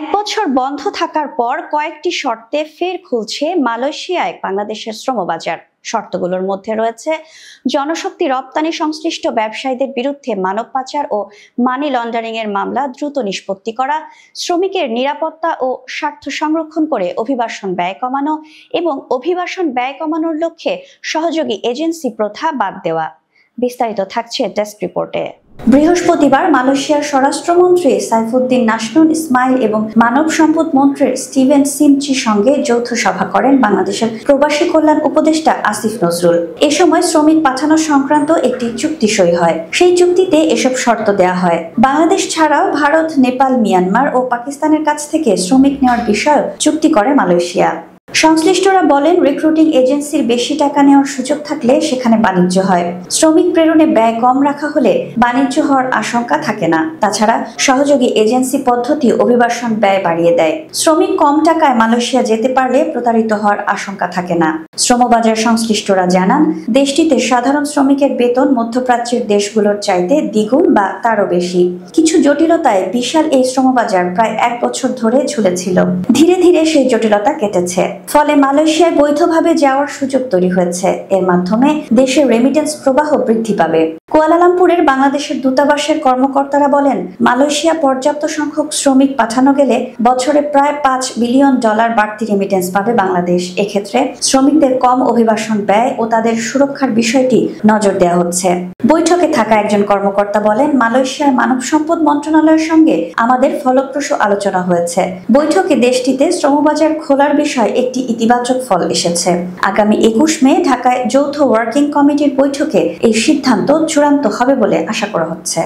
এক বছর বন্ধ থাকার পর কয়েকটি শর্তে ফের খুলছে মালয়েশিয়ায় বাংলাদেশের শ্রমবাজার। শর্তগুলোর মধ্যে রয়েছে জনশক্তি রপ্তানি সংশ্লিষ্ট ব্যবসায়ীদের বিরুদ্ধে মানব পাচার ও মানি লন্ডারিং এর মামলা দ্রুত নিষ্পত্তি করা, শ্রমিকের নিরাপত্তা ও স্বার্থ সংরক্ষণ করে অভিবাসন ব্যয় কমানো এবং অভিবাসন ব্যয় কমানোর লক্ষ্যে সহযোগী এজেন্সি প্রথা বাদ দেওয়া। বিস্তারিত থাকছে ডেস্ক রিপোর্টে। বৃহস্পতিবার মালয়েশিয়ার স্বরাষ্ট্রমন্ত্রী সাইফুদ্দিন নাশনুন ইসমাইল এবং মানব সম্পদ মন্ত্রী স্টিভেন সিমচির সঙ্গে যৌথ সভা করেন বাংলাদেশের প্রবাসী কল্যাণ উপদেষ্টা আসিফ নজরুল। এ সময় শ্রমিক পাঠানো সংক্রান্ত একটি চুক্তি সই হয়। সেই চুক্তিতে এসব শর্ত দেওয়া হয়। বাংলাদেশ ছাড়াও ভারত, নেপাল, মিয়ানমার ও পাকিস্তানের কাছ থেকে শ্রমিক নেওয়ার বিষয়েও চুক্তি করে মালয়েশিয়া। সংশ্লিষ্টরা বলেন, রিক্রুটিং এজেন্সির বেশি টাকা নেওয়ার সুযোগ থাকলে সেখানে বাণিজ্য হয়। শ্রমিক প্রেরণে ব্যয় কম রাখা হলে বাণিজ্য হওয়ার আশঙ্কা থাকে না। তাছাড়া সহযোগী এজেন্সি পদ্ধতি অভিবাসন ব্যয় বাড়িয়ে দেয়। শ্রমিক কম টাকায় মালয়েশিয়া যেতে পারলে প্রতারিত হওয়ার আশঙ্কা থাকে না। শ্রমবাজার সংশ্লিষ্টরা জানান, দেশটিতে সাধারণ শ্রমিকের বেতন মধ্যপ্রাচ্যের দেশগুলোর চাইতে দ্বিগুণ বা তারও বেশি। কিছু জটিলতায় বিশাল এই শ্রমবাজার প্রায় এক বছর ধরে ঝুলেছিল। ধীরে ধীরে সেই জটিলতা কেটেছে। ফলে মালয়েশিয়ায় বৈধভাবে যাওয়ার সুযোগ তৈরি হয়েছে। এর মাধ্যমে দেশের রেমিটেন্স প্রবাহ বৃদ্ধি পাবে। কুয়ালালামপুরের বাংলাদেশের দূতাবাসের কর্মকর্তারা বলেন, মালয়েশিয়া পর্যাপ্ত সংখ্যক শ্রমিক পাঠানো গেলে বছরে প্রায় $5 বিলিয়ন বাড়তি রেমিটেন্স পাবে বাংলাদেশ। এক্ষেত্রে শ্রমিকদের কম অভিবাসন ব্যয় ও তাদের সুরক্ষার বিষয়টি নজর দেওয়া হচ্ছে। বৈঠকে থাকা একজন কর্মকর্তা বলেন, মালয়েশিয়ার মানব সম্পদ মন্ত্রণালয়ের সঙ্গে আমাদের ফলপ্রসূ আলোচনা হয়েছে। বৈঠকে দেশটিতে শ্রমবাজার খোলার বিষয়ে একটি ইতিবাচক ফল এসেছে। আগামী 21 মে ঢাকায় যৌথ ওয়ার্কিং কমিটির বৈঠকে এই সিদ্ধান্ত চূড়ান্ত হবে বলে আশা করা হচ্ছে।